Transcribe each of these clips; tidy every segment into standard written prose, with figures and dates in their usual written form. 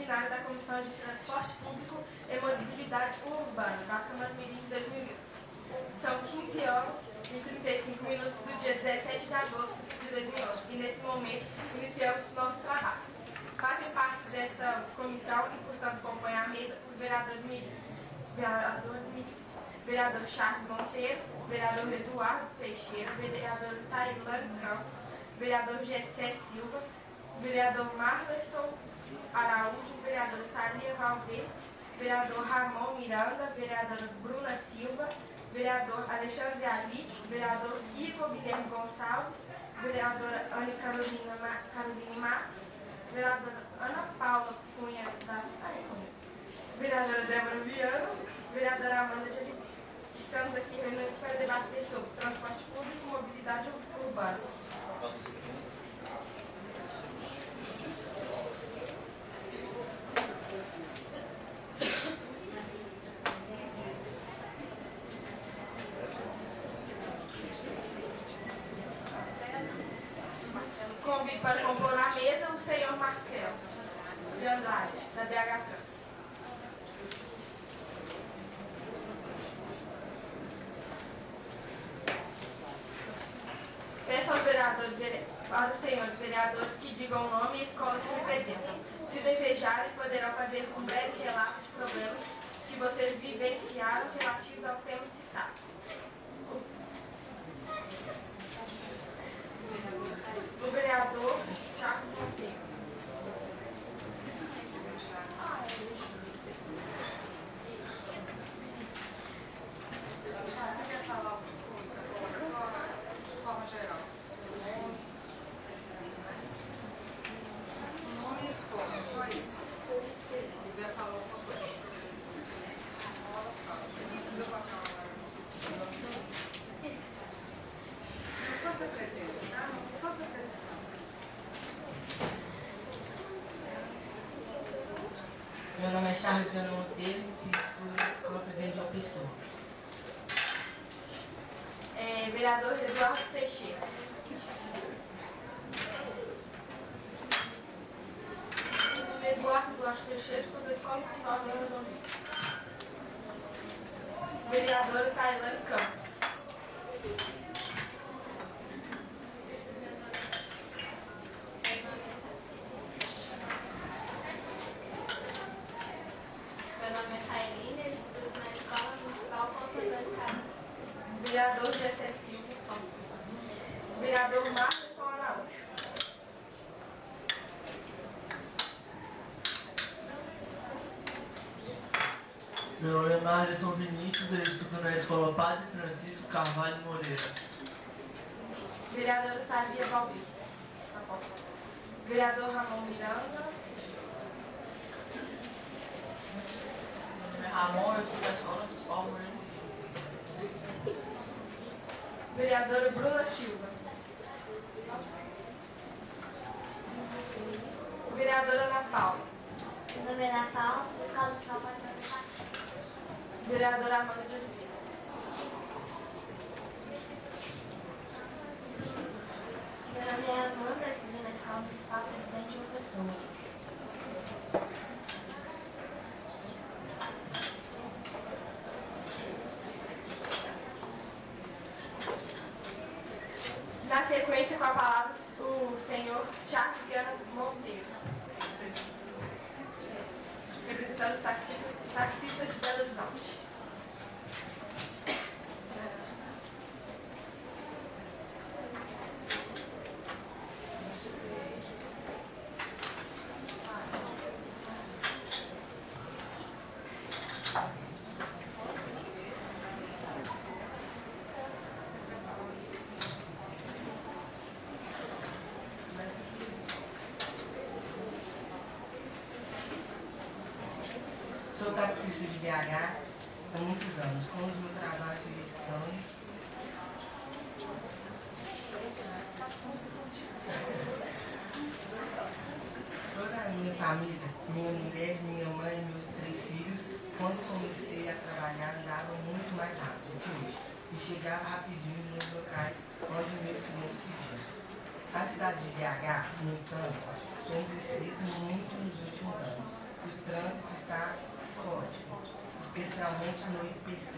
ordinária da Comissão de Transporte Público e Mobilidade Urbana da Câmara Mirim de 2020. São 15 horas e 35 minutos do dia 17 de agosto de 2011 e nesse momento iniciamos nosso trabalho. Fazem parte desta comissão e, portanto, compõem a mesa os vereadores Mirim. Vereador Charles Monteiro, vereador Eduardo Teixeira, vereador Tailane Campos, vereador Gessé Silva, vereador Marlerson Araújo, vereador Thalia Valverde, vereador Ramon Miranda, vereadora Bruna Silva, vereador Alexandre Ali, vereador Igor Guilherme Gonçalves, vereadora Ana Caroline Matos, vereadora Ana Paula Cunha das vereadora Débora Viana, vereadora Amanda de Oliveira. Estamos aqui reunidos para debater sobre transporte público e mobilidade urbana. Convido para compor na mesa o senhor Marcelo de Andrade, da BH Trans. Peço aos senhores vereadores que digam o nome e a escola que representam. Se desejarem, poderão fazer um breve relato de problemas que vocês vivenciaram relativos aos temas citados. O vereador Charles Monteiro. Você quer falar alguma coisa agora, só de forma geral? O nome e escola, só isso. Se quiser falar alguma coisa. Não para só se apresenta, tá? Só se apresentar. Meu nome é Charles Jano Monteiro e estudo na Escola Presidente João Pessoa. Vereador Eduardo Teixeira. Meu nome é Eduardo Teixeira, sou da Escola Municipal de Rondônia. Vereadora Tailane Campos. Meu nome é Thailina, eu estudo na Escola Municipal Conservador Carlos. Vereador Gessé Silva. Vereador Marlerson Araújo. Meu nome é Marlerson Vinícius, eu estudo na Escola Padre Francisco Carvalho Moreira. Vereadora Thalia Valverde. Vereador Ramon Miranda. Meu nome é Ramon, eu estudo na Escola Municipal Moreira. Vereadora Bruna Silva. Vereadora Ana Paula. Meu nome é Ana Paula, sou da Escola Municipal Padre Francisco. Vereadora Amanda de Oliveira. Meu nome é Amanda, eu estudo na Escola Municipal Presidente João Pessoa. Na sequência, com a palavra, o senhor Charles Monteiro, representando os taxistas de Belo Horizonte. Sou taxista de BH há muitos anos, com os meus trabalhos de gestão. Toda a minha família, minha mulher, minha mãe e meus 3 filhos, quando comecei a trabalhar, andavam muito mais rápido que hoje e chegava rapidinho nos locais onde meus clientes pediam. A cidade de BH, no entanto, tem crescido muito nos últimos anos. do trânsito está caótico, especialmente no IPC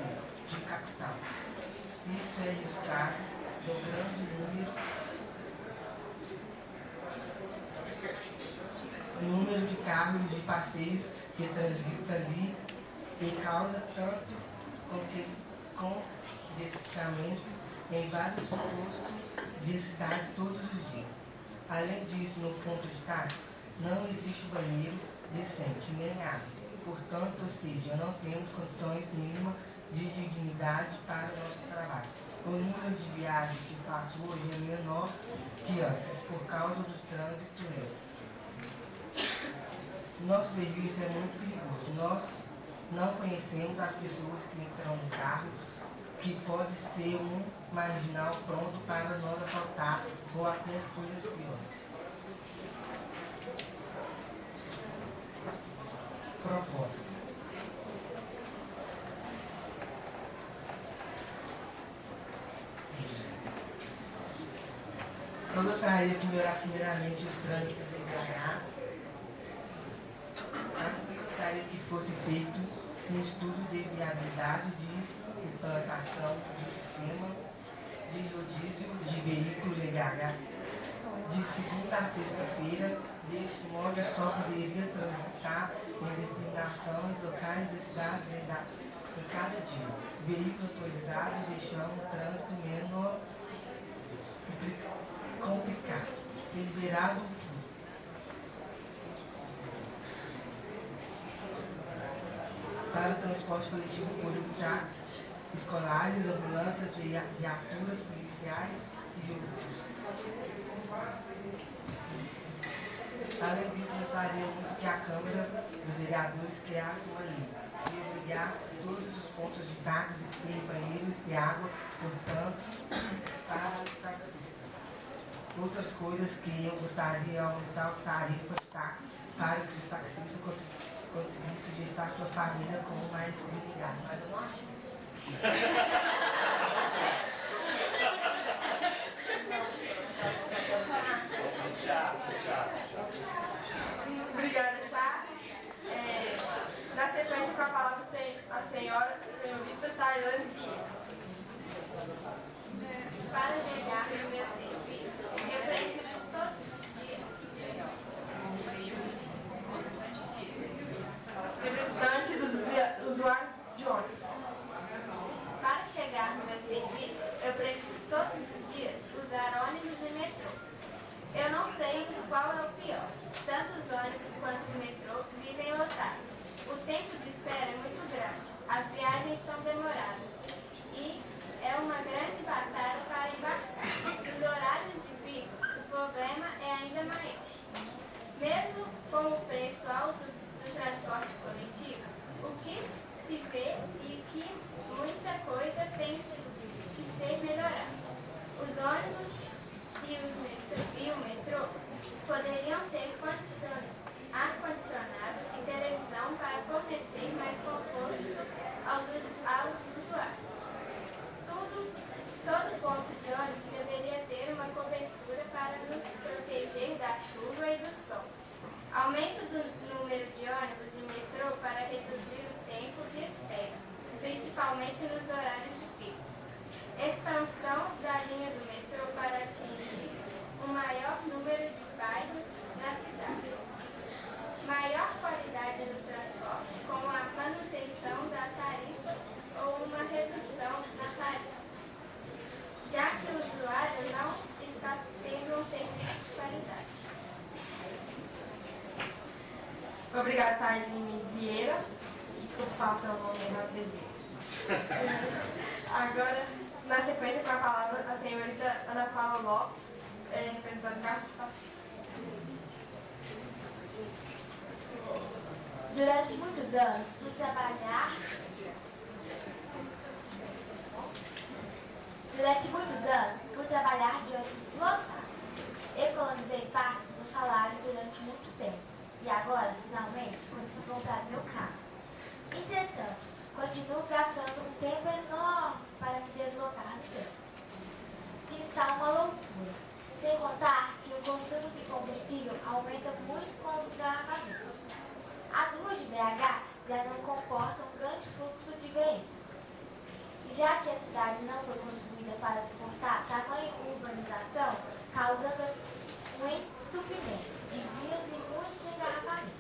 de capital. Isso é resultado do grande número de carros de passeios que transitam ali e causa tanto congestionamento em vários postos de cidade todos os dias. Além disso, no ponto de táxi, não existe banheiro decente nem água. Portanto, ou seja, não temos condições mínimas de dignidade para o nosso trabalho. O número de viagens que faço hoje é menor que antes, por causa do trânsito. Nosso serviço é muito perigoso. Nós não conhecemos as pessoas que entram no carro, que pode ser um marginal pronto para nos assaltar ou até coisas piores. Propostas. Eu gostaria que melhorasse primeiramente os trânsitos em BH. Assim, gostaria que fosse feito um estudo de viabilidade de implantação de sistema de rodízio de veículos em BH de segunda a sexta-feira. Deste modo, só poderia transitar em destinações locais e cidades em cada dia. Veículos autorizados deixando o trânsito menos complicado. Liberado para o transporte coletivo por táxis escolares, ambulâncias, viaturas policiais e outros. Além disso, gostaríamos que a Câmara dos Vereadores criasse uma lei e obrigasse todos os pontos de táxi a ter banheiros e água, portanto, para os taxistas. Outras coisas que eu gostaria é aumentar a tarifa de táxi para que os taxistas conseguissem gestar sua família com mais dignidade. Mas eu não acho isso. Obrigada, Chá. Na sequência, com a palavra a senhorita Tailândia Guia. Para chegar no meu serviço, eu preciso todos os dias Representante dos usuários de ônibus. Para chegar no meu serviço, eu preciso todos os dias usar ônibus e metrô. Eu não sei qual é o pior. Tanto os ônibus quanto o metrô vivem lotados. O tempo de espera é muito grande. As viagens são demoradas. E é uma grande batalha para embarcar. Nos horários de pico, o problema é ainda maior. Mesmo com o preço alto do transporte coletivo, o que se vê e que muita coisa tem que ser melhorada. Os ônibus e o metrô poderiam ter ar-condicionado e televisão para fornecer mais conforto aos usuários. Todo ponto de ônibus deveria ter uma cobertura para nos proteger da chuva e do sol. Aumento do número de ônibus e metrô para reduzir o tempo de espera, principalmente nos horários de pico. Expansão da linha do metrô para atingir um maior número de bairros na cidade. Maior qualidade no transporte, com a manutenção da tarifa ou uma redução na tarifa, já que o usuário não está tendo um serviço de qualidade. Obrigada, Tailine Vieira. Desculpa falar seu nome errado 3 vezes. Agora, na sequência, com a palavra a senhorita Ana Paula Lopes, representando Carlos Passeio. Durante muitos anos, fui trabalhar de ônibus lotados. Economizei parte do meu salário durante muito tempo. E agora, finalmente, consegui comprar meu carro. Entretanto, continuo gastando um tempo enorme para me deslocar no trânsito. Que está uma loucura. Sem contar que o consumo de combustível aumenta muito com os engarrafamentos. As ruas de BH já não comportam um grande fluxo de veículos. E já que a cidade não foi construída para suportar tamanha urbanização, causando um entupimento de vias e muitos engarrafamentos.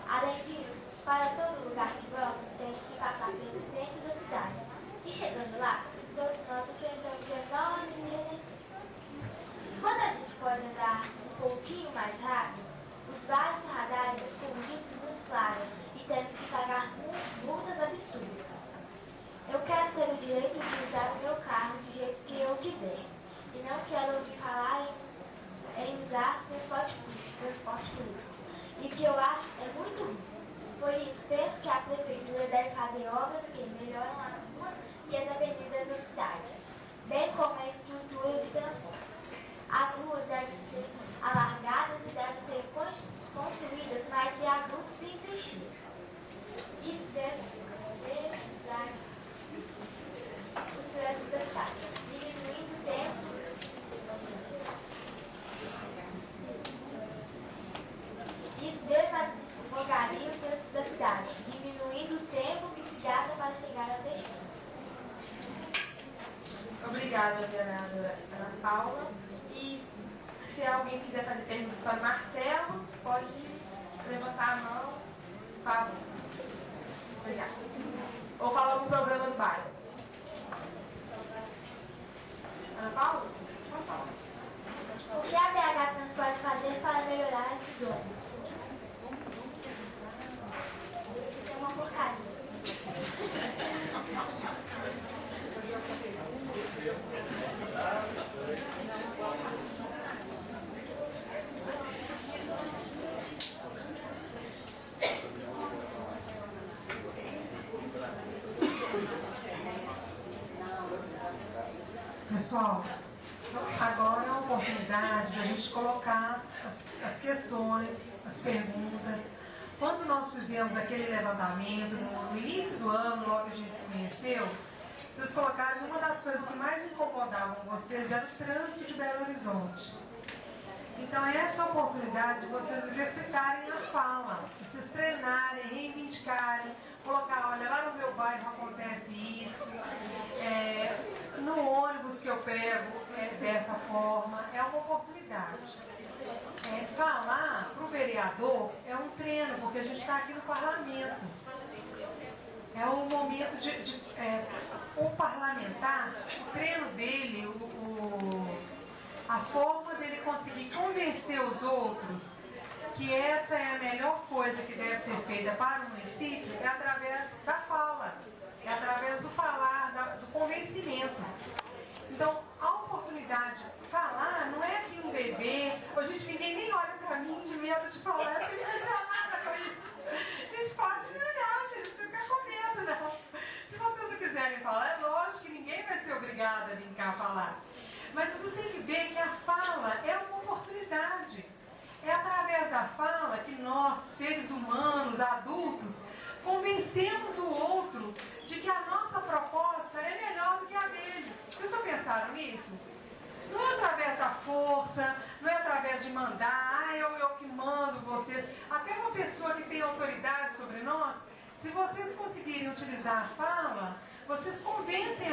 Além disso, para todo lugar que vamos, temos que passar pelo centro da cidade. E chegando lá, todos nós enfrentamos enormes redenções. Quando a gente pode andar um pouquinho mais rápido, os vários radares escondidos nos flagram e temos que pagar multas absurdas. Eu quero ter o direito de usar o meu carro do jeito que eu quiser. E não quero ouvir falar em usar transporte público. E que eu acho é muito ruim. Por isso, penso que a prefeitura deve fazer obras que melhoram as ruas e as avenidas da cidade, bem como a estrutura de transporte. As ruas devem ser alargadas e devem ser construídas mais viadutos e trechias. Isso deve usar o trânsito da cidade, diminuindo o tempo. Isso desafogaria o trânsito da cidade, diminuindo o tempo que se gasta para chegar ao destino. Obrigada, vereadora Ana Paula. E se alguém quiser fazer perguntas para o Marcelo, pode levantar a mão, por favor. Obrigada. Ou falar algum programa do bairro. Ana Paula? Ana Paula. O que a BH Trans pode fazer para melhorar esses ônibus? É uma porcaria. Pessoal, agora é a oportunidade da gente colocar as questões, as perguntas. Quando nós fizemos aquele levantamento no início do ano, logo que a gente se conheceu, vocês colocaram que uma das coisas que mais incomodavam vocês era o trânsito de Belo Horizonte. Então essa é a oportunidade de vocês exercitarem a fala, vocês treinarem, reivindicarem, colocar, olha, lá no meu bairro acontece isso, no ônibus que eu pego dessa forma, é uma oportunidade. Falar para o vereador é um treino, porque a gente está aqui no parlamento. É um momento o parlamentar, o treino dele, a forma dele conseguir convencer os outros que essa é a melhor coisa que deve ser feita para o município é através da fala, é através do falar, do convencimento. Então, a oportunidade de falar não é aqui um dever. Ô, gente, ninguém nem olha pra mim de medo de falar, eu fico impressionada com isso. Gente, pode me olhar, gente, não precisa ficar com medo, não. Se vocês não quiserem falar, é lógico que ninguém vai ser obrigado a vir cá falar. Mas vocês têm que ver que a fala é uma oportunidade. É através da fala que nós, seres humanos, adultos, convencemos o outro de que a nossa proposta é melhor do que a deles. Vocês já pensaram nisso? Não é através da força, não é através de mandar, eu que mando vocês. Até uma pessoa que tem autoridade sobre nós, se vocês conseguirem utilizar a fala, vocês convencem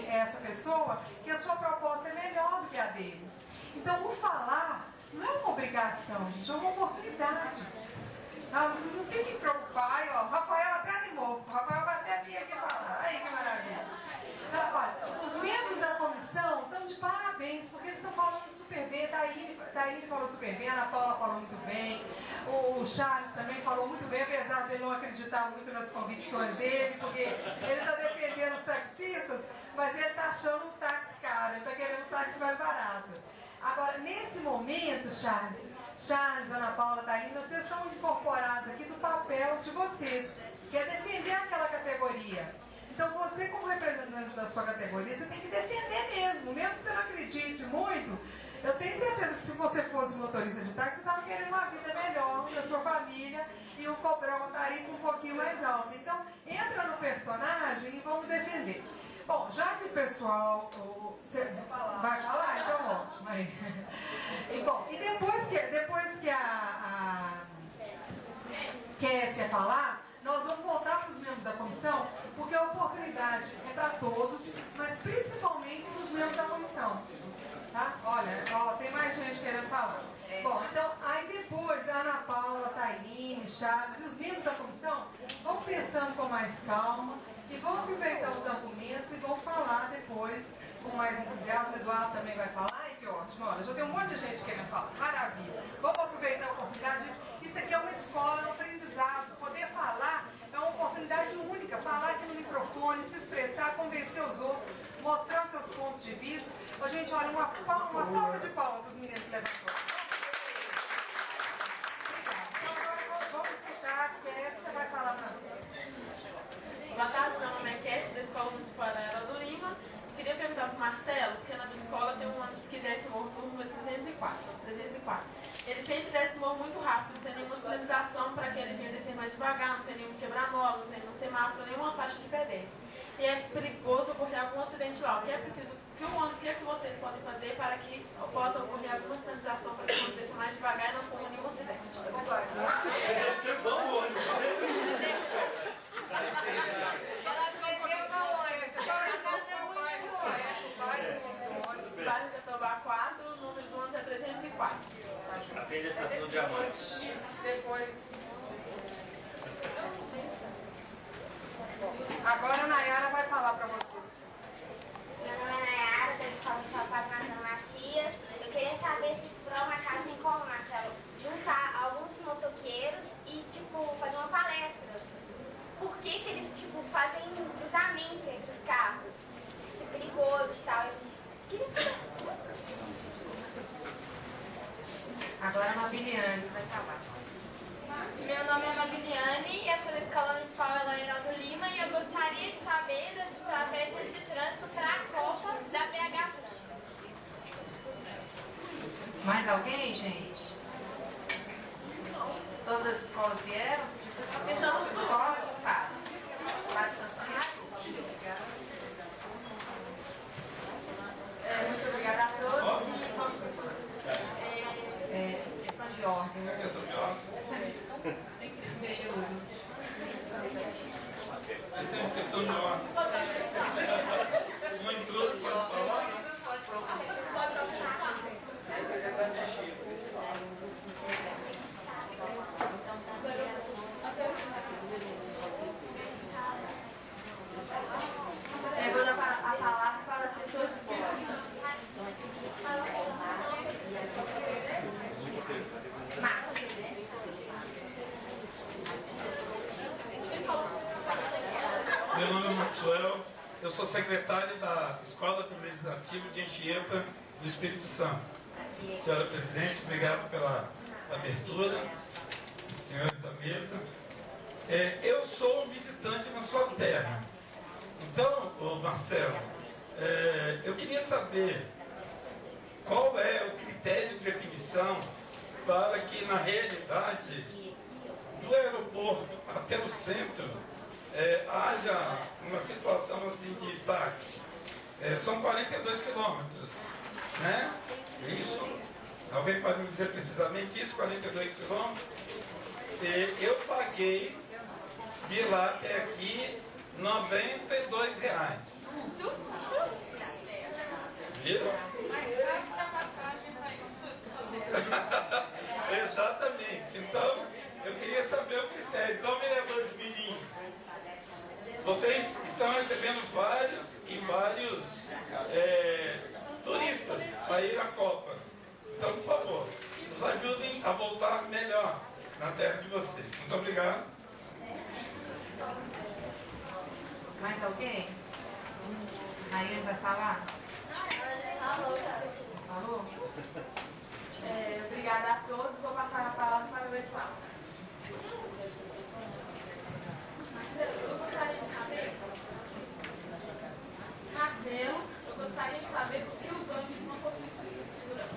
essa pessoa que a sua proposta é melhor do que a deles. Então, o falar não é uma obrigação, gente, é uma oportunidade. Não, vocês não fiquem preocupados, ó. O Rafael até animou, o Rafael vai até vir aqui falar. Aí, que maravilha. Então, olha, os membros da comissão estão de parabéns, porque eles estão falando super bem. Daí falou super bem, a Ana Paula falou muito bem, o Charles também falou muito bem, apesar de ele não acreditar muito nas convicções dele, porque ele está defendendo os taxistas, mas ele está achando um táxi caro, ele está querendo um táxi mais barato. Agora, nesse momento, Charles, Ana Paula, Thaline, vocês estão incorporados aqui do papel de vocês, que é defender aquela categoria. Então você, como representante da sua categoria, você tem que defender mesmo que você não acredite muito. Eu tenho certeza que se você fosse motorista de táxi, você estava querendo uma vida melhor para sua família e cobrar uma tarifa um pouquinho mais alta. Então, entra no personagem e vamos defender. Bom, já que o pessoal vai falar, então ótimo. Aí. E depois que a falar, nós vamos voltar para os membros da comissão, porque a oportunidade é para todos, mas principalmente para os membros da comissão. Tá? Olha, ó, tem mais gente querendo falar. Bom, então, aí depois a Ana Paula, a Tailine, Charles e os membros da comissão vão pensando com mais calma e vão aproveitar os argumentos e vão falar depois com mais entusiasmo. O Eduardo também vai falar. Ai, que ótimo. Olha, já tem um monte de gente querendo falar. Maravilha. Vamos aproveitar a oportunidade. Isso aqui é uma escola, é um aprendizado. Poder falar é uma oportunidade única. Falar aqui no microfone, se expressar, convencer os outros, mostrar os seus pontos de vista. A gente, olha, uma salva de palmas para os meninos que levantaram. Vamos escutar a Kessia vai falar para nós. Boa tarde, meu nome é Kessia, da Escola Municipal Heraldo Lima. E queria perguntar para o Marcelo, porque na minha escola tem um ônibus que desce o morro por número 304. Ele sempre desce o morro muito rápido, não tem nenhuma sinalização para que ele venha descer mais devagar, não tem nenhum quebra-mola, não tem nenhum semáforo, nenhuma faixa de pedestre. E é perigoso ocorrer algum acidente lá. O que é preciso, o que é que vocês podem fazer para que possa ocorrer alguma sinalização para que o ônibus desça mais devagar e não ocorra nenhum acidente? Você bom o ônibus. Bairro Jatobá 4, o número do ônibus é 304. Atende a estação de Amantes. Depois. Agora a Nayara vai falar para vocês. Meu nome é Nayara, da Escola de Papai Marcelo Matias. Eu queria saber se por uma casa tem como, Marcelo, juntar alguns motoqueiros e, tipo, fazer uma palestra. Por que que eles, tipo, fazem um cruzamento entre os carros? Isso é perigoso e tal. Eu queria saber. Agora a Mabiliane vai falar. Meu nome é Mabiliane, eu sou da Escola Municipal Heraldo Lima e eu gostaria de saber das estratégias de trânsito para a Copa da BH Franca. Mais alguém, gente? Todas as escolas vieram? Não. Escola que faz? Faz Francisco? Muito obrigada a todos e vamos Questão de ordem. Questão de ordem. Essa é uma questão de ordem. Uma intrusa pode falar? Eu vou dar a palavra para o assessor de esporte. Marcos. Meu nome é Maxwell, eu sou secretário da Escola Administrativa de Anchieta, do Espírito Santo. Senhora Presidente, obrigado pela abertura, senhores da mesa. Eu sou um visitante na sua terra. Então, Marcelo, eu queria saber qual é o critério de definição para que, na realidade, do aeroporto até o centro, haja uma situação assim de táxi. São 42 quilômetros, né? Isso? Alguém pode me dizer precisamente isso, 42 quilômetros? Eu paguei de lá até aqui R$92. Viram? Exatamente. Então, eu queria saber o critério. Então, vereadores Vinins, vocês estão recebendo vários turistas para ir à Copa. Então, por favor, nos ajudem a voltar melhor na terra de vocês. Muito obrigado. Mais alguém? Rainha vai falar? Falou? Obrigada a todos. Vou passar a palavra para o Eduardo. Eu gostaria de saber por que os ônibus não possuem cinto de segurança.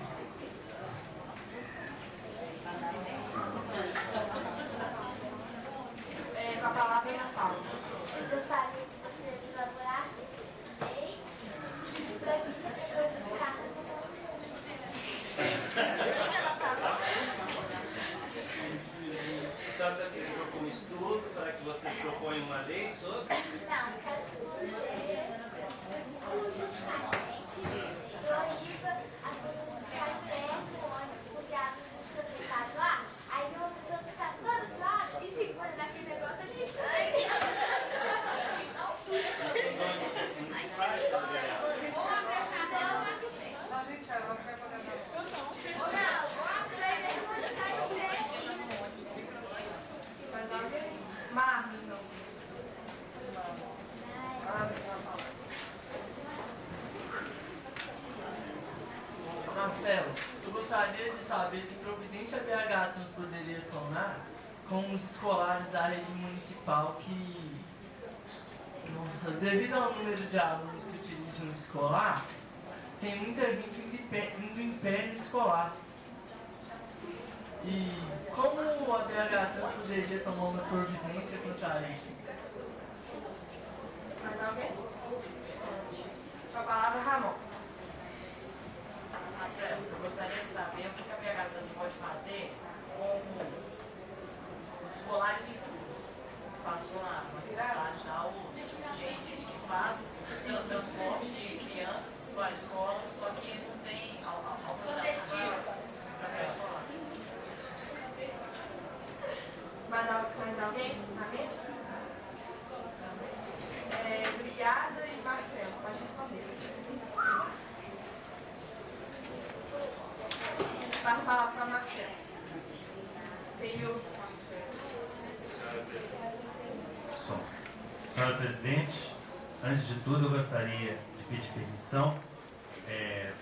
Com a palavra Ana Paula. Eu gostaria que vocês elaborassem leis que proibissem a pessoa de ficar O senhor está querendo como estudo lei sobre? Não, quero que vocês fujam a gente, proíba as pessoas de ficar em pé no ônibus, porque às vezes a gente fica sentado lá, aí vem uma pessoa que está toda suada e segura naquele negócio ali. Só a gente ela vai poder dar. Marcos, não. Marcelo, eu gostaria de saber que providência a BH Trans poderia tomar com os escolares da rede municipal que, nossa, devido ao número de alunos que utilizam o escolar, tem muita gente indo em pé no escolar. E como a BH Trans poderia tomar uma providência quanto a isso? Mais alguém? Com a palavra, Ramon. Marcelo, eu gostaria de saber o que a BH Trans pode fazer com os escolares em tudo. Passou na reportagem lá gente que faz transporte de crianças para a escola, só que não tem autorização para a escola. Mais alguém na mesa? Obrigada e Marcelo, pode responder. Passa a palavra para Marcelo. Senhor. Senhora Presidente, antes de tudo eu gostaria de pedir permissão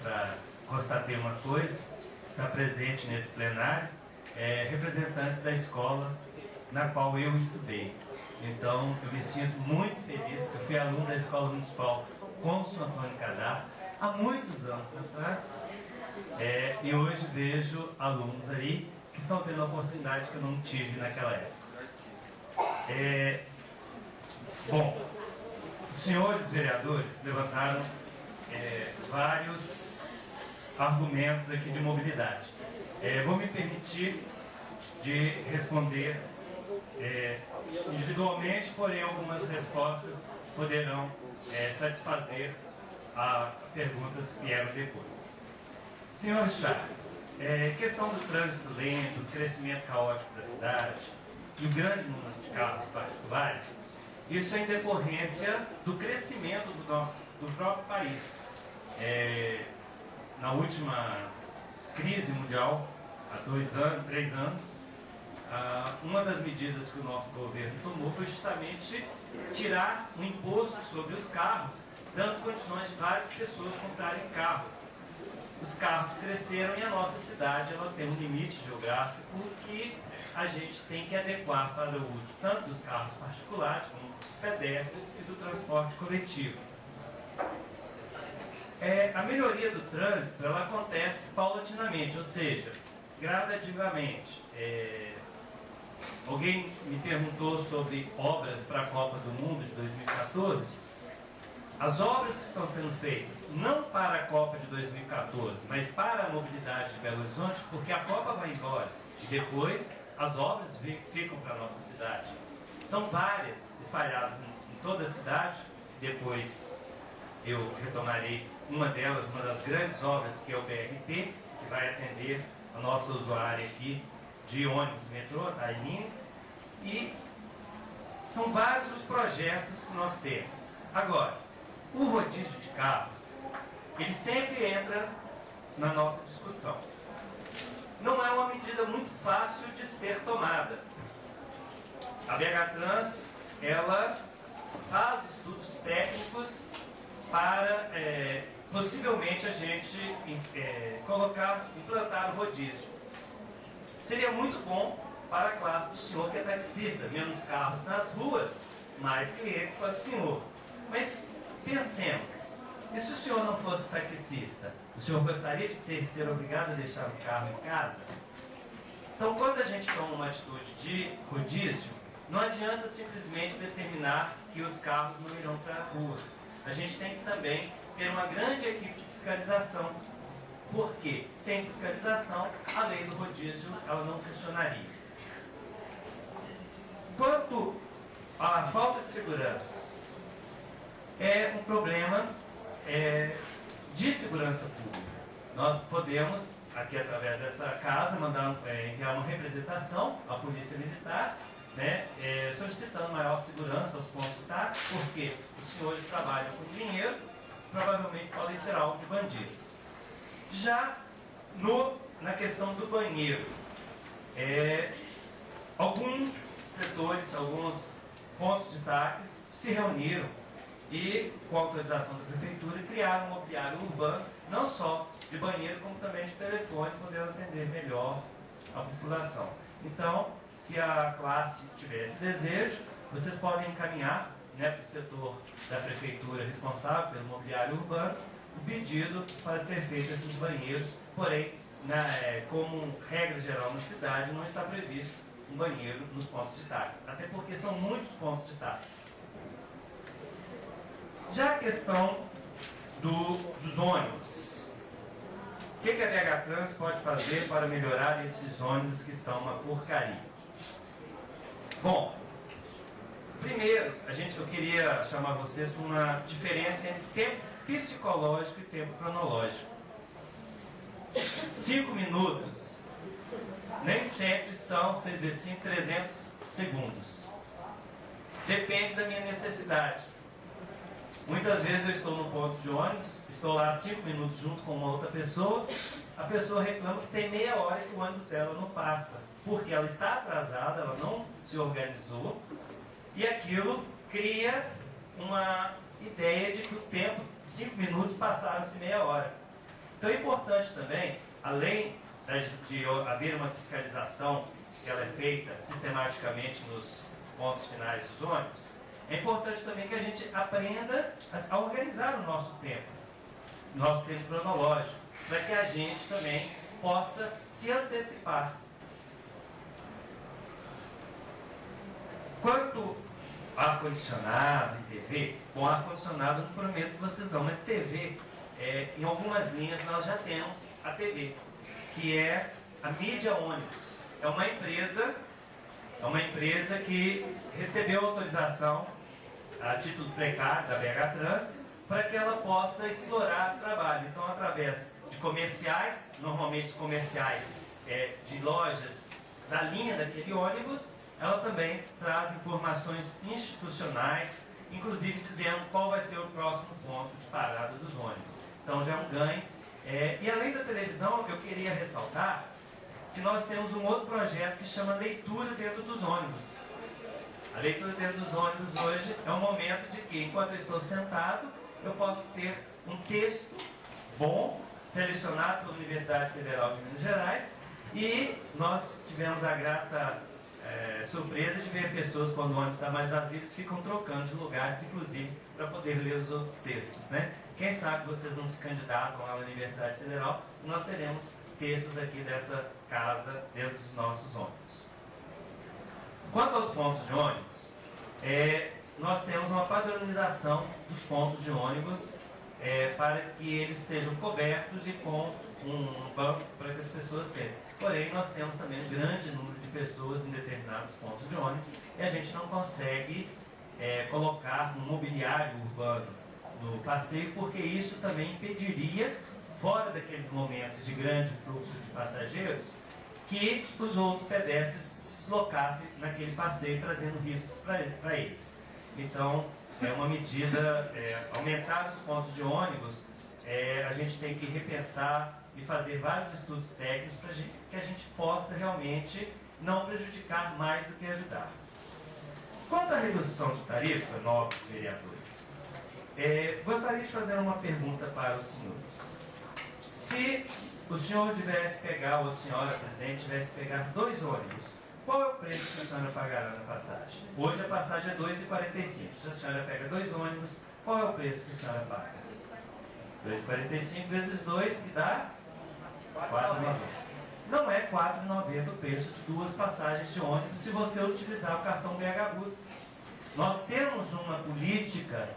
para constatar uma coisa. Está presente nesse plenário representantes da escola na qual eu estudei. Então eu me sinto muito feliz. Eu fui aluno da Escola Municipal Cônsul Antônio Cadar há muitos anos atrás. E hoje vejo alunos aí que estão tendo a oportunidade que eu não tive naquela época. Bom, os senhores vereadores levantaram vários argumentos aqui de mobilidade. Vou me permitir de responder individualmente, porém algumas respostas poderão satisfazer a perguntas que vieram depois. Senhor Chaves, questão do trânsito lento, do crescimento caótico da cidade e o grande número de carros particulares, isso é em decorrência do crescimento do próprio país. Na última crise mundial, há 3 anos, uma das medidas que o nosso governo tomou foi justamente tirar o imposto sobre os carros, dando condições de várias pessoas comprarem carros. Os carros cresceram e a nossa cidade ela tem um limite geográfico que a gente tem que adequar para o uso tanto dos carros particulares como dos pedestres e do transporte coletivo. A melhoria do trânsito ela acontece paulatinamente, ou seja, gradativamente. Alguém me perguntou sobre obras para a Copa do Mundo de 2014. As obras que estão sendo feitas, não para a Copa de 2014, mas para a mobilidade de Belo Horizonte, porque a Copa vai embora e depois as obras ficam para a nossa cidade. São várias, espalhadas em toda a cidade. Depois eu retomarei uma delas, uma das grandes obras, que é o BRT, que vai atender a nossa usuária aqui de ônibus, metrô, Tailin. E são vários os projetos que nós temos. Agora, o rodízio de carros, ele sempre entra na nossa discussão. Não é uma medida muito fácil de ser tomada. A BH Trans, ela faz estudos técnicos para, possivelmente, a gente implantar o rodízio. Seria muito bom para a classe do senhor que é taxista, menos carros nas ruas, mais clientes para o senhor. Mas pensemos, e se o senhor não fosse taxista, o senhor gostaria de ser obrigado a deixar o carro em casa? Então, quando a gente toma uma atitude de rodízio, não adianta simplesmente determinar que os carros não irão para a rua. A gente tem que também ter uma grande equipe de fiscalização, porque sem fiscalização, a lei do rodízio ela não funcionaria. Quanto a falta de segurança é um problema de segurança pública. Nós podemos, aqui através dessa casa, enviar uma representação à Polícia Militar, né, solicitando maior segurança aos pontos de TAC, porque os senhores trabalham com dinheiro, provavelmente podem ser alvo de bandidos. Já na questão do banheiro, alguns setores, alguns pontos de TACs se reuniram e, com a autorização da Prefeitura, criaram um mobiliário urbano, não só de banheiro, como também de telefone, podendo atender melhor a população. Então, se a classe tiver esse desejo, vocês podem encaminhar, né, para o setor da Prefeitura responsável pelo mobiliário urbano o pedido para ser feito esses banheiros, porém, como regra geral na cidade, não está previsto um banheiro nos pontos de táxi, até porque são muitos pontos de táxi. Já a questão dos ônibus, o que a BH Trans pode fazer para melhorar esses ônibus que estão uma porcaria? Bom, primeiro, eu queria chamar vocês para uma diferença entre tempo psicológico e tempo cronológico. 5 minutos nem sempre são 6 vezes 5, 300 segundos. Depende da minha necessidade. Muitas vezes eu estou no ponto de ônibus, estou lá 5 minutos junto com uma outra pessoa, a pessoa reclama que tem meia hora que o ônibus dela não passa, porque ela está atrasada, ela não se organizou, e aquilo cria uma ideia de que o tempo, 5 minutos, passaram-se meia hora. Então é importante também, além de haver uma fiscalização que ela é feita sistematicamente nos pontos finais dos ônibus, é importante também que a gente aprenda a organizar o nosso tempo cronológico, para que a gente também possa se antecipar. Quanto ar-condicionado e TV, bom, ar-condicionado não prometo que vocês não, mas TV, em algumas linhas nós já temos a TV, que é a Mídia Ônibus. É uma empresa que recebeu autorização a título precário da BH Trans para que ela possa explorar o trabalho. Então, através de comerciais, normalmente comerciais de lojas da linha daquele ônibus, ela também traz informações institucionais, inclusive dizendo qual vai ser o próximo ponto de parada dos ônibus. Então, já é um ganho. E além da televisão, eu queria ressaltar que nós temos um outro projeto que chama Leitura Dentro dos Ônibus. A leitura dentro dos ônibus hoje é um momento de que, enquanto eu estou sentado, eu posso ter um texto bom, selecionado pela Universidade Federal de Minas Gerais, e nós tivemos a grata surpresa de ver pessoas, quando o ônibus está mais vazio, eles ficam trocando de lugares, inclusive, para poder ler os outros textos, né? Quem sabe vocês não se candidatam lá na Universidade Federal, e nós teremos textos aqui dessa casa dentro dos nossos ônibus. Quanto aos pontos de ônibus, nós temos uma padronização dos pontos de ônibus para que eles sejam cobertos e com um banco para que as pessoas sentem. Porém, nós temos também um grande número de pessoas em determinados pontos de ônibus e a gente não consegue colocar um mobiliário urbano no passeio, porque isso também impediria, fora daqueles momentos de grande fluxo de passageiros, que os outros pedestres se deslocassem naquele passeio, trazendo riscos para eles. Então, é uma medida, aumentar os pontos de ônibus, a gente tem que repensar e fazer vários estudos técnicos para que a gente possa realmente não prejudicar mais do que ajudar. Quanto à redução de tarifa, nobres vereadores, gostaria de fazer uma pergunta para os senhores. Se o senhor tiver que pegar, ou a senhora presidente tiver que pegar 2 ônibus, qual é o preço que a senhora pagará na passagem? Hoje a passagem é R$ 2,45. Se a senhora pega 2 ônibus, qual é o preço que a senhora paga? 2,45 vezes 2, que dá R$ 4,90. Não é R$ 4,90 o preço de 2 passagens de ônibus se você utilizar o cartão BH Bus. Nós temos uma política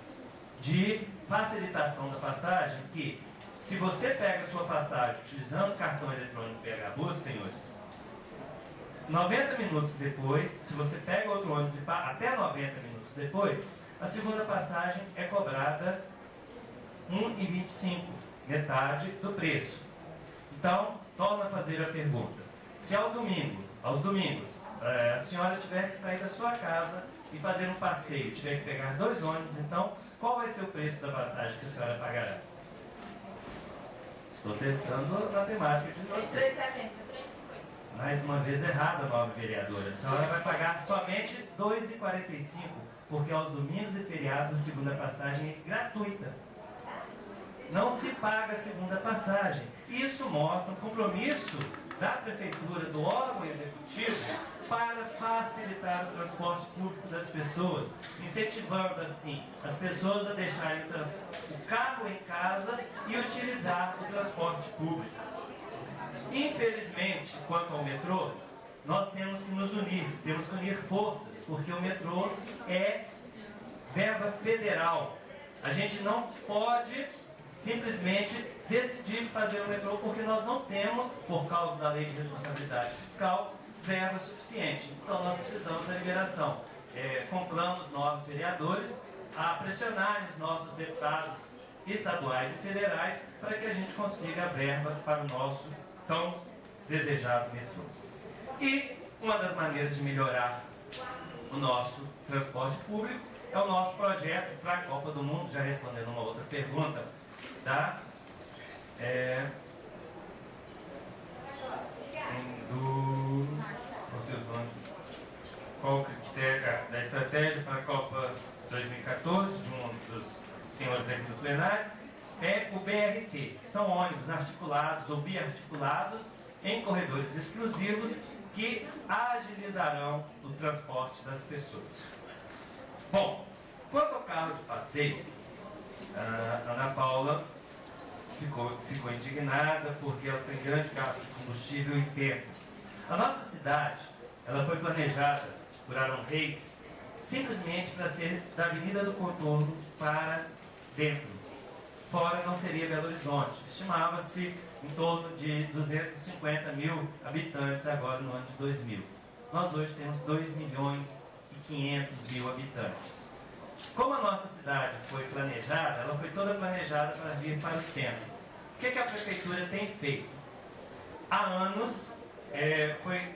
de facilitação da passagem que, se você pega a sua passagem utilizando o cartão eletrônico BH Bus, senhores, 90 minutos depois, se você pega outro ônibus e até 90 minutos depois, a segunda passagem é cobrada R$ 1,25, metade do preço. Então, torna a fazer a pergunta. Se aos domingos, a senhora tiver que sair da sua casa e fazer um passeio, tiver que pegar 2 ônibus, então, qual vai ser o preço da passagem que a senhora pagará? Estou testando a matemática de vocês. 3,70, 3,50. Mais uma vez errada, nobre vereadora. A senhora vai pagar somente R$ 2,45, porque aos domingos e feriados a segunda passagem é gratuita. Não se paga a segunda passagem. Isso mostra um compromisso da Prefeitura, do órgão executivo, para facilitar o transporte público das pessoas, incentivando assim as pessoas a deixarem o carro em casa e utilizar o transporte público. Infelizmente, quanto ao metrô, nós temos que nos unir, temos que unir forças, porque o metrô é verba federal. A gente não pode simplesmente decidir fazer o metrô porque nós não temos, por causa da lei de responsabilidade fiscal, verba suficiente. Então nós precisamos da liberação. Conclamos nós, vereadores, a pressionarem os nossos deputados estaduais e federais para que a gente consiga a verba para o nosso tão desejado metrô. E uma das maneiras de melhorar o nosso transporte público é o nosso projeto para a Copa do Mundo, já respondendo uma outra pergunta da qual o critério da estratégia para a Copa 2014 de um dos senhores aqui do plenário é o BRT. São ônibus articulados ou biarticulados em corredores exclusivos que agilizarão o transporte das pessoas. Bom, quanto ao carro de passeio, a Ana Paula ficou indignada porque ela tem grande gasto de combustível interno. A nossa cidade, ela foi planejada por Arão Reis simplesmente para ser da Avenida do Contorno para dentro. Fora não seria Belo Horizonte. Estimava-se em torno de 250 mil habitantes agora no ano de 2000. Nós hoje temos 2.500.000 habitantes. Como a nossa cidade foi planejada, ela foi toda planejada para vir para o centro. O que a prefeitura tem feito? Há anos,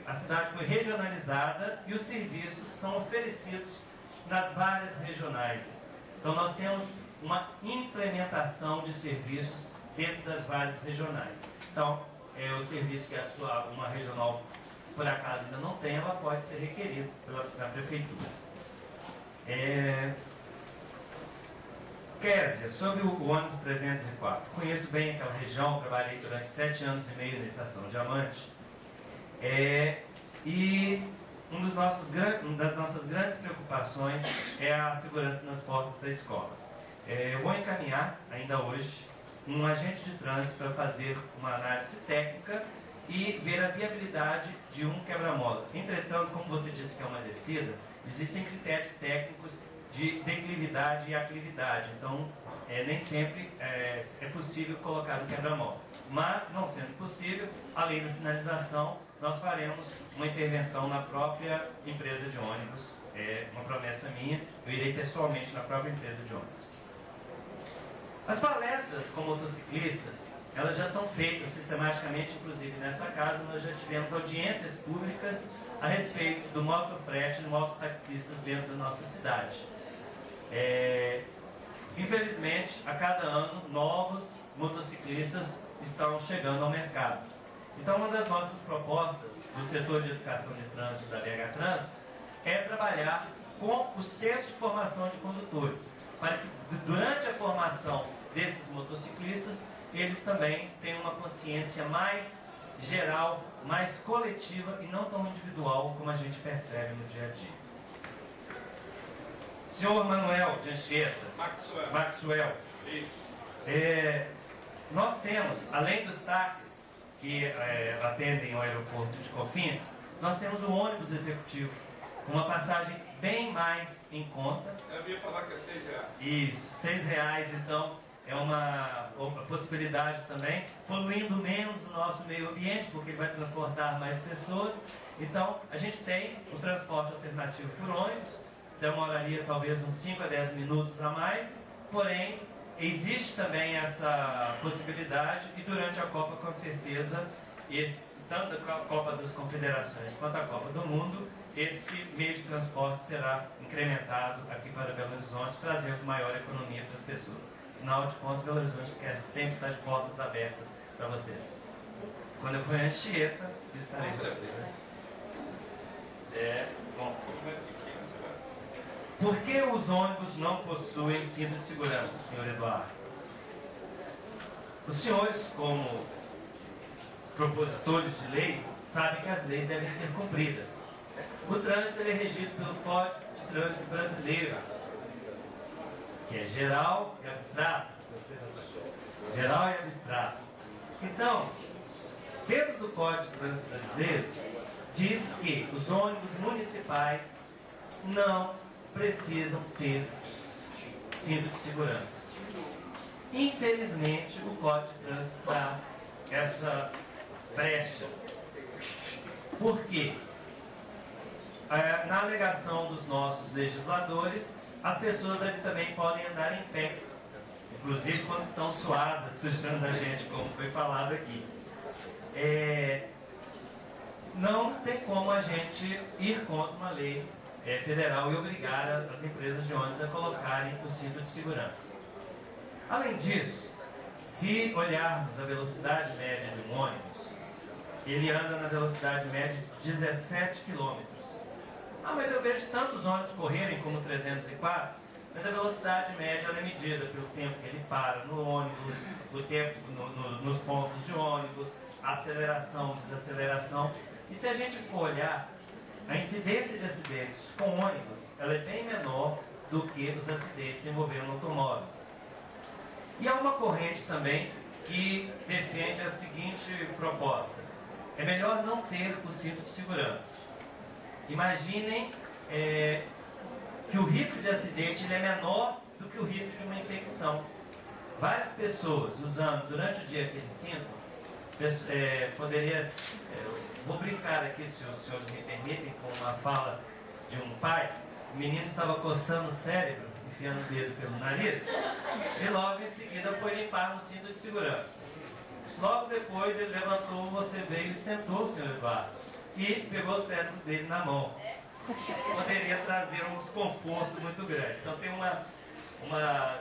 a cidade foi regionalizada e os serviços são oferecidos nas várias regionais. Então nós temos uma implementação de serviços dentro das várias regionais. Então, o serviço que uma regional, por acaso, ainda não tem, ela pode ser requerido pela prefeitura. Kézia, sobre o ônibus 304. Conheço bem aquela região, trabalhei durante 7 anos e meio na Estação Diamante. E uma das nossas grandes preocupações é a segurança nas portas da escola. Eu vou encaminhar, ainda hoje, um agente de trânsito para fazer uma análise técnica e ver a viabilidade de um quebra-mola. Entretanto, como você disse que é uma descida, existem critérios técnicos de declividade e aclividade. Então, nem sempre é possível colocar um quebra-mola. Mas, não sendo possível, além da sinalização, nós faremos uma intervenção na própria empresa de ônibus. É uma promessa minha, eu irei pessoalmente na própria empresa de ônibus. As palestras com motociclistas, elas já são feitas sistematicamente, inclusive nessa casa, nós já tivemos audiências públicas a respeito do motofrete e do mototaxistas dentro da nossa cidade. Infelizmente, a cada ano, novos motociclistas estão chegando ao mercado. Então, uma das nossas propostas do setor de educação de trânsito da BH Trans é trabalhar com o centro de formação de condutores, para que durante a formação desses motociclistas, eles também tenham uma consciência mais geral, mais coletiva e não tão individual como a gente percebe no dia a dia. Senhor Manuel de Anchieta, Maxwell, nós temos, além dos taxis que atendem ao aeroporto de Confins, nós temos o ônibus executivo, com uma passagem bem mais em conta. Eu ia falar que é R$6. Isso, R$6, então, é uma possibilidade também, poluindo menos o nosso meio ambiente, porque ele vai transportar mais pessoas. Então, a gente tem o transporte alternativo por ônibus, demoraria talvez uns 5 a 10 minutos a mais, porém, existe também essa possibilidade e durante a Copa, com certeza, tanto a Copa das Confederações quanto a Copa do Mundo, esse meio de transporte será incrementado aqui para Belo Horizonte, trazendo maior economia para as pessoas. Afinal de contas, Belo Horizonte quer sempre estar de portas abertas para vocês. Quando eu for em Anchieta, estarei presente. Bom. Por que os ônibus não possuem cinto de segurança, senhor Eduardo? Os senhores, como propositores de lei, sabem que as leis devem ser cumpridas. O trânsito é regido pelo Código de Trânsito Brasileiro, que é geral e abstrato. Geral e abstrato. Então, dentro do Código de Trânsito Brasileiro, diz que os ônibus municipais não precisam ter cinto de segurança. Infelizmente, o Código de Trânsito traz essa brecha. Por quê? Na alegação dos nossos legisladores, as pessoas ali também podem andar em pé, inclusive quando estão suadas, sujando a gente, como foi falado aqui. Não tem como a gente ir contra uma lei federal e obrigar as empresas de ônibus a colocarem o cinto de segurança. Além disso, se olharmos a velocidade média de um ônibus, ele anda na velocidade média de 17 km. Mas eu vejo tantos ônibus correrem como 304, mas a velocidade média é medida pelo tempo que ele para no ônibus, o tempo nos pontos de ônibus, aceleração, desaceleração. E se a gente for olhar, a incidência de acidentes com ônibus, ela é bem menor do que os acidentes envolvendo automóveis. E há uma corrente também que defende a seguinte proposta: é melhor não ter o cinto de segurança. Imaginem que o risco de acidente ele é menor do que o risco de uma infecção. Várias pessoas usando durante o dia aquele cinto, vou brincar aqui, se os senhores me permitem, com uma fala de um pai. O menino estava coçando o cérebro, enfiando o dedo pelo nariz, e logo em seguida foi limpar no cinto de segurança. Logo depois ele levantou, você veio e sentou, senhor Eduardo, e pegou o cérebro dele na mão. Poderia trazer um desconforto muito grande. Então tem uma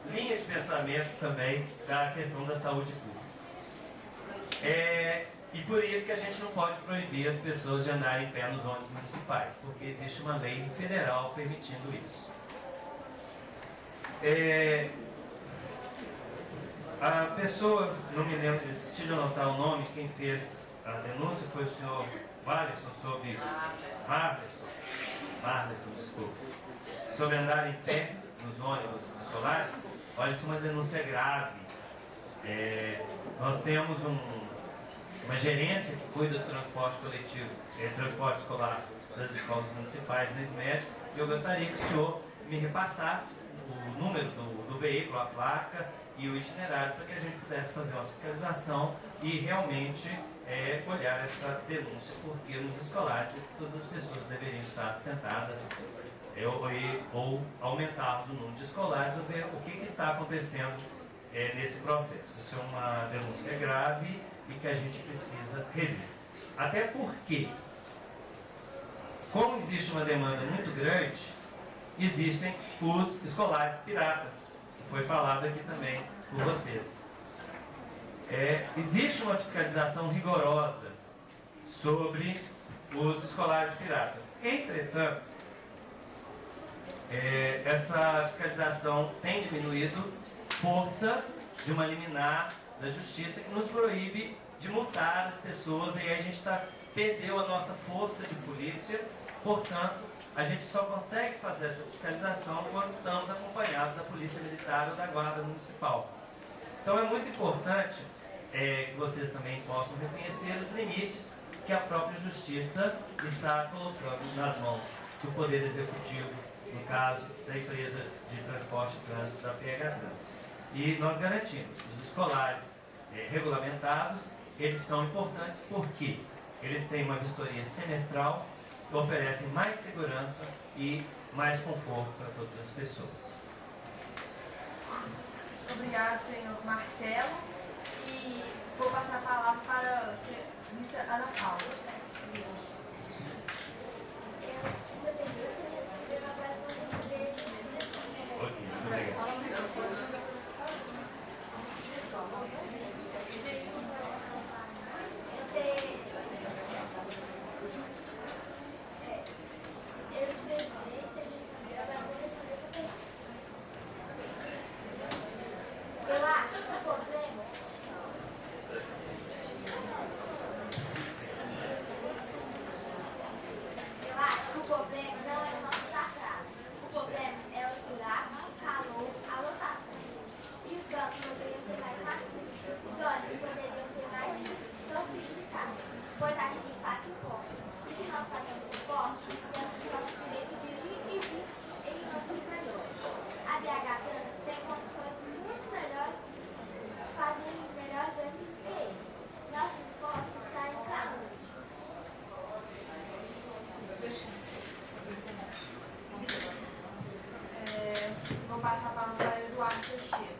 linha de pensamento também da questão da saúde pública. E por isso que a gente não pode proibir as pessoas de andarem em pé nos ônibus municipais, porque existe uma lei federal permitindo isso. A pessoa, não me lembro, esqueci de anotar o nome, quem fez a denúncia foi o senhor Marlerson, sobre Marlerson, desculpa, sobre andar em pé nos ônibus escolares. Olha, isso é uma denúncia grave. Nós temos uma gerência que cuida do transporte coletivo, transporte escolar das escolas municipais da SMED, e eu gostaria que o senhor me repassasse o número do veículo, a placa e o itinerário, para que a gente pudesse fazer uma fiscalização e realmente olhar essa denúncia, porque nos escolares todas as pessoas deveriam estar sentadas ou aumentarmos o número de escolares, ou ver o que está acontecendo nesse processo. Isso é uma denúncia grave e que a gente precisa rever. Até porque, como existe uma demanda muito grande, existem os escolares piratas, que foi falado aqui também por vocês. Existe uma fiscalização rigorosa sobre os escolares piratas. Entretanto, essa fiscalização tem diminuído força de uma liminar da justiça que nos proíbe de multar as pessoas, e aí a gente perdeu a nossa força de polícia. Portanto, a gente só consegue fazer essa fiscalização quando estamos acompanhados da Polícia Militar ou da Guarda Municipal. Então é muito importante que vocês também possam reconhecer os limites que a própria Justiça está colocando nas mãos do Poder Executivo, no caso da empresa de transporte e trânsito da PH Trans. E nós garantimos que os escolares regulamentados, eles são importantes porque eles têm uma vistoria semestral, oferecem mais segurança e mais conforto para todas as pessoas. Obrigado, senhor Marcelo. E vou passar a palavra para a senhorita Ana Paula. Ok, obrigado. Eu acho que o problema não é o nosso sagrado. O problema é o buraco, o calor, a lotação. E os bancos poderiam ser mais macios. Os ônibus poderiam ser mais sofisticados, pois a gente paga impostos. E se nós pagamos impostos, temos o nosso direito de ir e vir em ônibus melhores. A BH Trans tem condições muito melhores, fazendo melhores ônibus que eles. Nossos impostos estão em saúde. Vou passar a palavra para Eduardo Teixeira.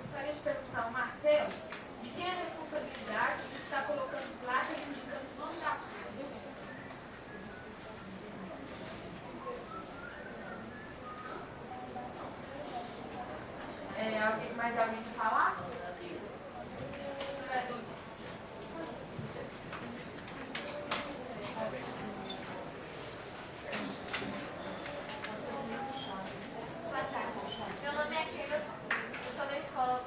Gostaria de perguntar ao Marcelo de quem é a responsabilidade de estar colocando placas indicando o nome das ruas. Mais alguém quer falar? Boa tarde. Meu nome é Keila, eu sou da escola.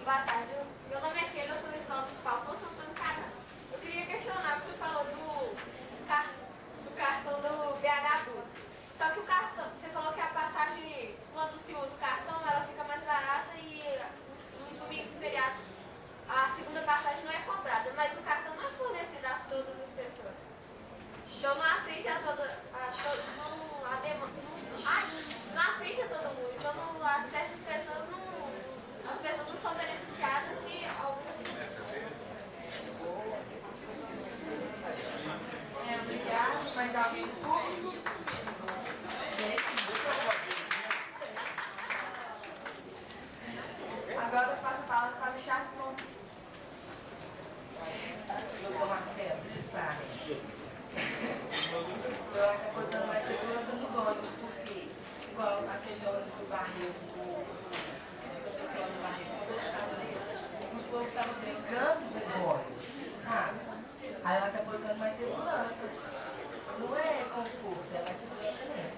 Boa tarde. Meu nome é Keila, eu sou da escola municipal Afonso Antônio Carrara. Eu queria questionar, porque você falou do cartão do BH Bus. Só que o cartão, você falou que a passagem, quando se usa o cartão, ela fica mais barata e nos domingos e feriados a segunda passagem não é cobrada, mas o cartão não é fornecido a todas as pessoas. Então não atende a toda a demanda, não atende a todo mundo. Então a certas pessoas as pessoas não são beneficiadas e algumas. Obrigado. Mais alguém do público? Agora eu passo a palavra para o Charles Monte. Doutor Marcelo, eu até estou dando mais segurança nos ônibus, porque igual aquele ônibus do barril, os povos estavam brincando no ônibus, sabe? Aí eu até estou dando mais segurança. Não é conforto, é mais segurança mesmo.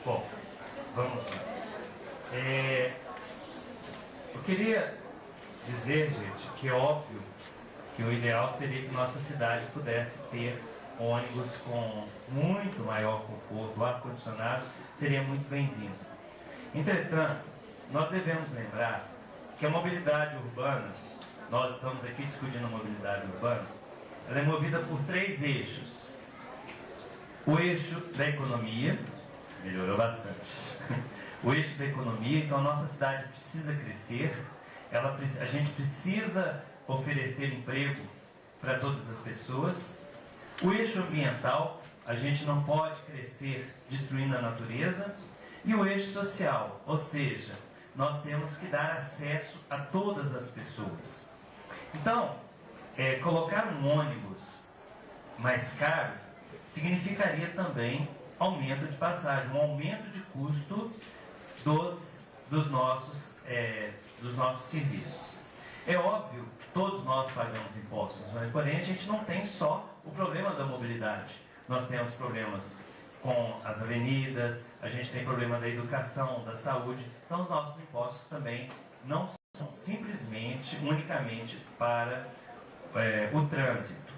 Bom, vamos lá. Eu queria dizer, gente, que é óbvio que o ideal seria que nossa cidade pudesse ter ônibus com muito maior conforto, o ar-condicionado seria muito bem-vindo. Entretanto, nós devemos lembrar que a mobilidade urbana, nós estamos aqui discutindo a mobilidade urbana, ela é movida por 3 eixos. O eixo da economia, melhorou bastante. O eixo da economia, então a nossa cidade precisa crescer, a gente precisa oferecer emprego para todas as pessoas. O eixo ambiental, a gente não pode crescer destruindo a natureza. E o eixo social, ou seja, nós temos que dar acesso a todas as pessoas. Então, colocar um ônibus mais caro significaria também aumento de passagem, um aumento de custo dos nossos serviços. É óbvio que todos nós pagamos impostos, mas porém a gente não tem só o problema da mobilidade. Nós temos problemas com as avenidas, a gente tem problema da educação, da saúde. Então os nossos impostos também não são simplesmente, unicamente para o trânsito.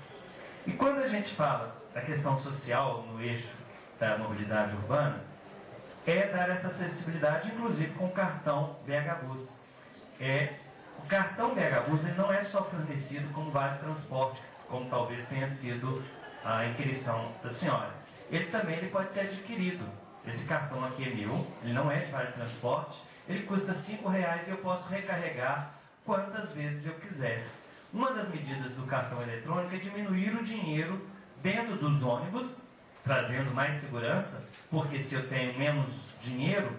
E quando a gente fala da questão social no eixo da mobilidade urbana, é dar essa acessibilidade, inclusive com o cartão BH Bus. O cartão BH Bus ele não é só fornecido como vale transporte, como talvez tenha sido a inquirição da senhora. Ele também pode ser adquirido. Esse cartão aqui é meu, ele não é de Vale Transporte, ele custa R$5 e eu posso recarregar quantas vezes eu quiser. Uma das medidas do cartão eletrônico é diminuir o dinheiro dentro dos ônibus, trazendo mais segurança, porque se eu tenho menos dinheiro,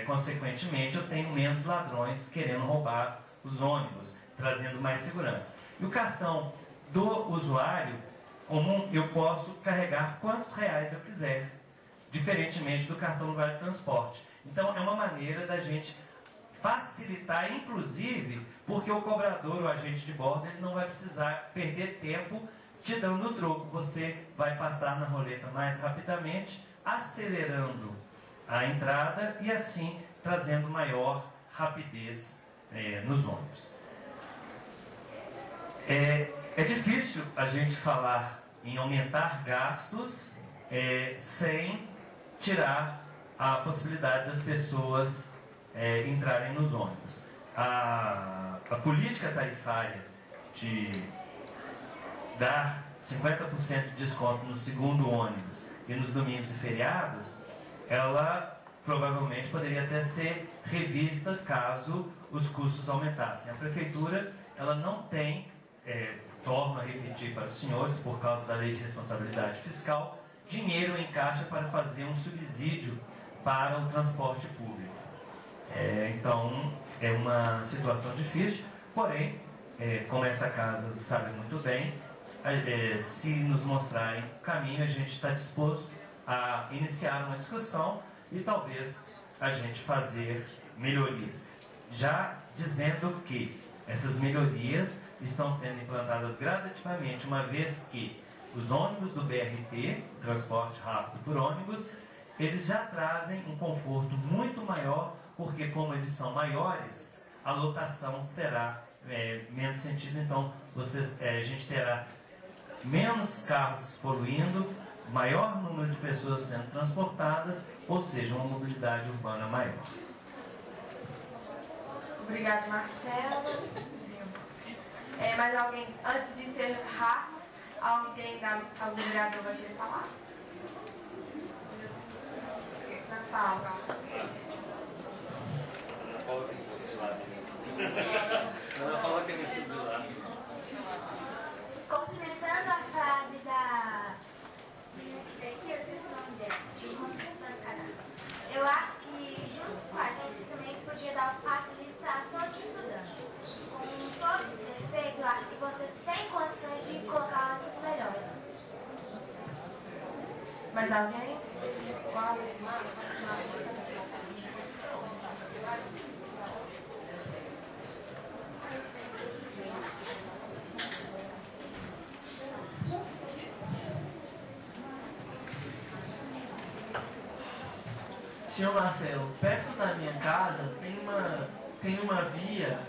consequentemente eu tenho menos ladrões querendo roubar os ônibus, trazendo mais segurança. E o cartão do usuário comum, eu posso carregar quantos reais eu quiser, diferentemente do cartão do Vale Transporte. Então é uma maneira da gente facilitar, inclusive, porque o cobrador, o agente de bordo, ele não vai precisar perder tempo te dando o troco. Você vai passar na roleta mais rapidamente, acelerando a entrada e assim trazendo maior rapidez nos ônibus. É difícil a gente falar em aumentar gastos sem tirar a possibilidade das pessoas entrarem nos ônibus. A política tarifária de dar 50% de desconto no segundo ônibus e nos domingos e feriados, ela provavelmente poderia até ser revista caso os custos aumentassem. A prefeitura, ela não tem, torno a repetir para os senhores, por causa da lei de responsabilidade fiscal, dinheiro em caixa para fazer um subsídio para o transporte público. Então, é uma situação difícil, porém, como essa casa sabe muito bem, se nos mostrarem o caminho, a gente está disposto a iniciar uma discussão e talvez a gente fazer melhorias. Já dizendo que essas melhorias estão sendo implantadas gradativamente, uma vez que os ônibus do BRT, transporte rápido por ônibus, eles já trazem um conforto muito maior, porque como eles são maiores, a lotação será menos sentido, então a gente terá menos carros poluindo, maior número de pessoas sendo transportadas, ou seja, uma mobilidade urbana maior. Obrigada, Marcelo. Mais alguém, antes de encerrarmos, algum vereador vai querer falar? Natal. Não, fala que é muito fuzilado. Complementando a frase da... Aqui, eu esqueci o nome dela. Eu acho que, junto com a gente, também podia dar o passo livre para todos os estudantes. Com todos os defeitos, eu acho que vocês têm condições de colocar ônibus melhores. Mais alguém? Senhor Marcelo, perto da minha casa tem uma via,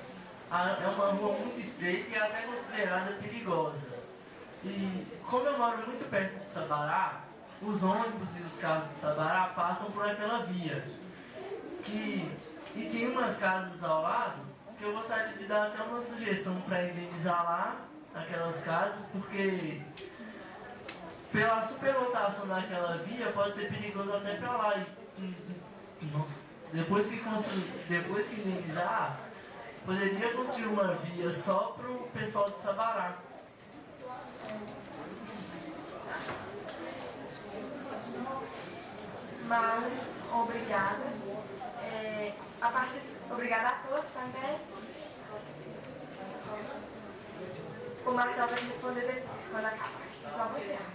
é uma rua muito estreita e até considerada perigosa. E como eu moro muito perto de Sabará, os ônibus e os carros de Sabará passam por aquela via. E tem umas casas ao lado que eu gostaria de dar até uma sugestão para indenizar lá aquelas casas, porque pela superlotação daquela via pode ser perigoso até para lá. Nossa, depois que indenizar, poderia construir uma via só para o pessoal de Sabará. Mara, obrigada. Obrigada a todos também. O Marcelo vai responder depois, quando acabar. Só vou encerrar.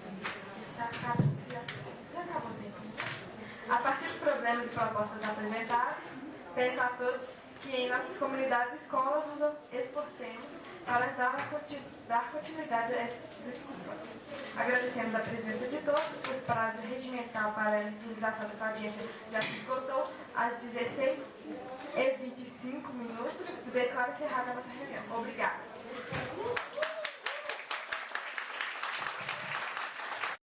Já acabou o tempo. A partir dos problemas e propostas apresentadas, peço a todos que em nossas comunidades e escolas nos esforcemos para dar continuidade a essas discussões. Agradecemos a presença de todos. O prazo regimental para a realização dessa audiência já se esgotou às 16h25 e declaro encerrada a nossa reunião. Obrigada.